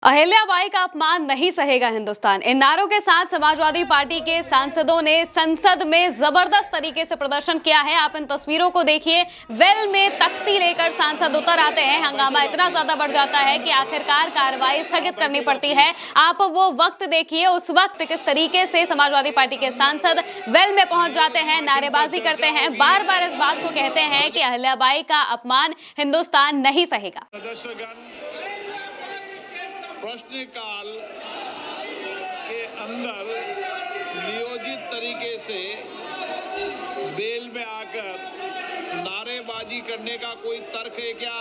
अहिल्याबाई का अपमान नहीं सहेगा हिंदुस्तान। इन नारों के साथ समाजवादी पार्टी के सांसदों ने संसद में जबरदस्त तरीके से प्रदर्शन किया है। आप इन तस्वीरों को देखिए। वेल में तख्ती लेकर सांसद उतर आते हैं। हंगामा इतना ज्यादा बढ़ जाता है कि आखिरकार कार्रवाई स्थगित करनी पड़ती है। आप वो वक्त देखिए, उस वक्त किस तरीके से समाजवादी पार्टी के सांसद वेल में पहुंच जाते हैं, नारेबाजी करते हैं, बार बार इस बात को कहते हैं कि अहिल्याबाई का अपमान हिंदुस्तान नहीं सहेगा। प्रश्नकाल के अंदर नियोजित तरीके से बेल में आकर नारेबाजी करने का कोई तर्क है क्या?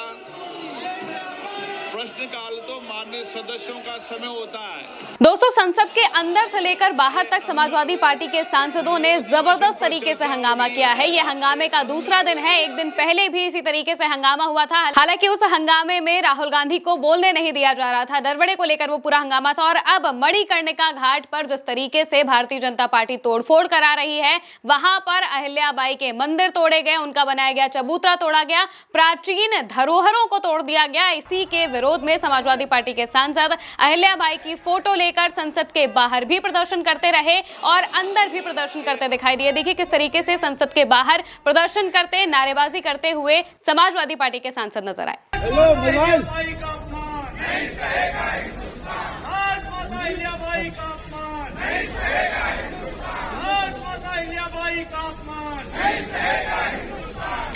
प्रश्नकाल तो माननीय सदस्यों का समय होता है। दोस्तों, संसद के अंदर से लेकर बाहर तक समाजवादी पार्टी के सांसदों ने जबरदस्त तरीके से हंगामा किया है। ये हंगामे का दूसरा दिन है। एक दिन पहले भी इसी तरीके से हंगामा हुआ था। हालांकि उस हंगामे में राहुल गांधी को बोलने नहीं दिया जा रहा था। नरवणे को लेकर वो पूरा हंगामा था। और अब मणिकर्णिका घाट पर जिस तरीके से भारतीय जनता पार्टी तोड़फोड़ करा रही है, वहां पर अहिल्याबाई के मंदिर तोड़े गए, उनका बनाया गया चबूतरा तोड़ा गया, प्राचीन धरोहरों को तोड़ दिया गया। इसी के विरोध में समाजवादी पार्टी के सांसद अहिल्याबाई की फोटो लेकर संसद के बाहर भी प्रदर्शन करते रहे और अंदर भी प्रदर्शन करते दिखाई दिए। देखिए किस तरीके से संसद के बाहर प्रदर्शन करते, नारेबाजी करते हुए समाजवादी पार्टी के सांसद नजर आए।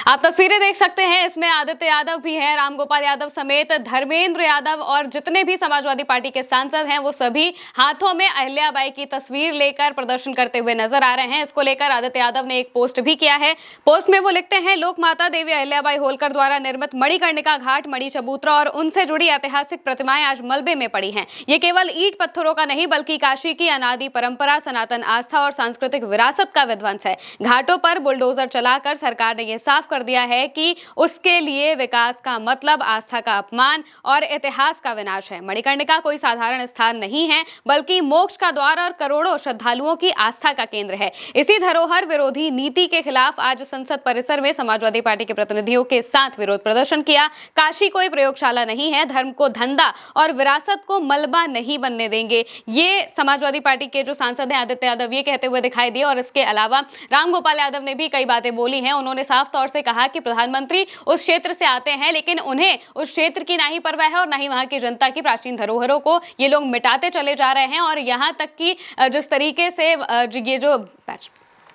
आप तस्वीरें देख सकते हैं, इसमें आदित्य यादव भी है, रामगोपाल यादव समेत धर्मेंद्र यादव और जितने भी समाजवादी पार्टी के सांसद हैं वो सभी हाथों में अहिल्याबाई की तस्वीर लेकर प्रदर्शन करते हुए नजर आ रहे हैं। इसको लेकर आदित्य यादव ने एक पोस्ट भी किया है। पोस्ट में वो लिखते हैं, लोक माता देवी अहिल्याबाई होलकर द्वारा निर्मित मणिकर्णिका घाट, मणि चबूतरा और उनसे जुड़ी ऐतिहासिक प्रतिमाएं आज मलबे में पड़ी हैं। ये केवल ईंट पत्थरों का नहीं बल्कि काशी की अनादि परंपरा, सनातन आस्था और सांस्कृतिक विरासत का विध्वंस है। घाटों पर बुलडोजर चलाकर सरकार ने यह साफ कर दिया है कि उसके लिए विकास का मतलब आस्था का अपमान और इतिहास का विनाश है। मणिकर्णिका कोई साधारण स्थान नहीं है बल्कि मोक्ष का द्वार और करोड़ों श्रद्धालुओं की आस्था का केंद्र है। इसी धरोहर विरोधी नीति के खिलाफ आज संसद परिसर में समाजवादी पार्टी के प्रतिनिधियों के साथ विरोध प्रदर्शन किया। काशी कोई प्रयोगशाला नहीं है, धर्म को धंधा और विरासत को मलबा नहीं बनने देंगे। ये समाजवादी पार्टी के जो सांसद हैं आदित्य यादव ये कहते हुए दिखाई दिए। और इसके अलावा रामगोपाल यादव ने भी कई बातें बोली हैं। उन्होंने साफ तौर से कहा कि प्रधानमंत्री उस क्षेत्र से आते हैं लेकिन उन्हें उस क्षेत्र की ना ही परवाह है और ना ही वहां की जनता की प्राचीन धरोहरों को ये लोग मिटाते चले जा रहे हैं। और यहां तक कि जिस तरीके से ये जो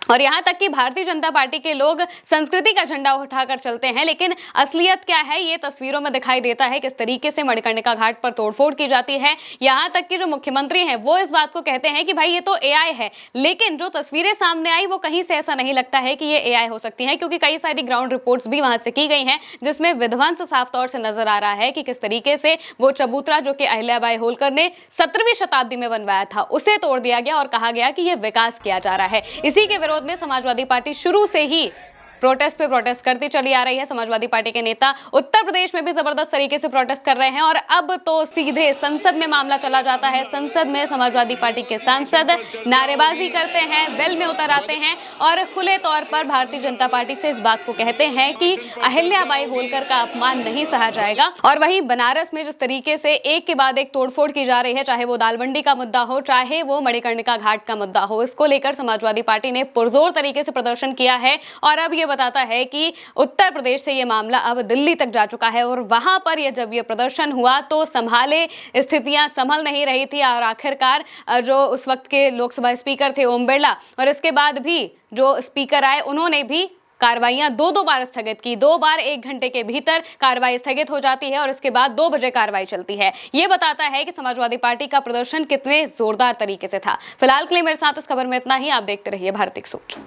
और यहाँ तक कि भारतीय जनता पार्टी के लोग संस्कृति का झंडा उठाकर चलते हैं, लेकिन असलियत क्या है ये तस्वीरों में दिखाई देता है। किस तरीके से मणिकर्णिका घाट पर तोड़फोड़ की जाती है। यहाँ तक कि जो मुख्यमंत्री हैं वो इस बात को कहते हैं कि भाई ये तो एआई है, लेकिन जो तस्वीरें सामने आई वो कहीं से ऐसा नहीं लगता है कि ये एआई हो सकती है, क्योंकि कई सारी ग्राउंड रिपोर्ट्स भी वहां से की गई हैं जिसमें विध्वंस साफ तौर से नजर आ रहा है कि किस तरीके से वो चबूतरा जो कि अहिल्याबाई होलकर ने 17वीं शताब्दी में बनवाया था उसे तोड़ दिया गया और कहा गया कि ये विकास किया जा रहा है। इसी के विरोध में समाजवादी पार्टी शुरू से ही प्रोटेस्ट पे प्रोटेस्ट करती चली आ रही है। समाजवादी पार्टी के नेता उत्तर प्रदेश में भी जबरदस्त तरीके से प्रोटेस्ट कर रहे हैं और अब तो सीधे संसद में मामला चला जाता है। संसद में समाजवादी पार्टी के सांसद नारेबाजी करते हैं, वेल में उतर आते हैं और खुले तौर पर भारतीय जनता पार्टी से इस बात को कहते हैं कि अहिल्याबाई होलकर का अपमान नहीं सहा जाएगा। और वहीं बनारस में जिस तरीके से एक के बाद एक तोड़फोड़ की जा रही है, चाहे वो दालमंडी का मुद्दा हो, चाहे वो मणिकर्णिका घाट का मुद्दा हो, इसको लेकर समाजवादी पार्टी ने पुरजोर तरीके से प्रदर्शन किया है। और अब ये बताता है कि उत्तर प्रदेश से ये मामला अब दिल्ली तक जा चुका है और वहां पर जब ये प्रदर्शन हुआ तो संभाले स्थितियां संभल नहीं रही थी। और आखिरकार जो उस वक्त के लोकसभा स्पीकर थे ओम बिरला और इसके बाद भी जो स्पीकर आए उन्होंने भी कार्रवाइयां दो बार स्थगित की। 2 बार 1 घंटे के भीतर कार्रवाई स्थगित हो जाती है और इसके बाद 2 बजे कार्रवाई चलती है। ये बताता है कि समाजवादी पार्टी का प्रदर्शन कितने जोरदार तरीके से था। फिलहाल के लिए मेरे साथ इस खबर में इतना ही। आप देखते रहिए भारत एक सोच।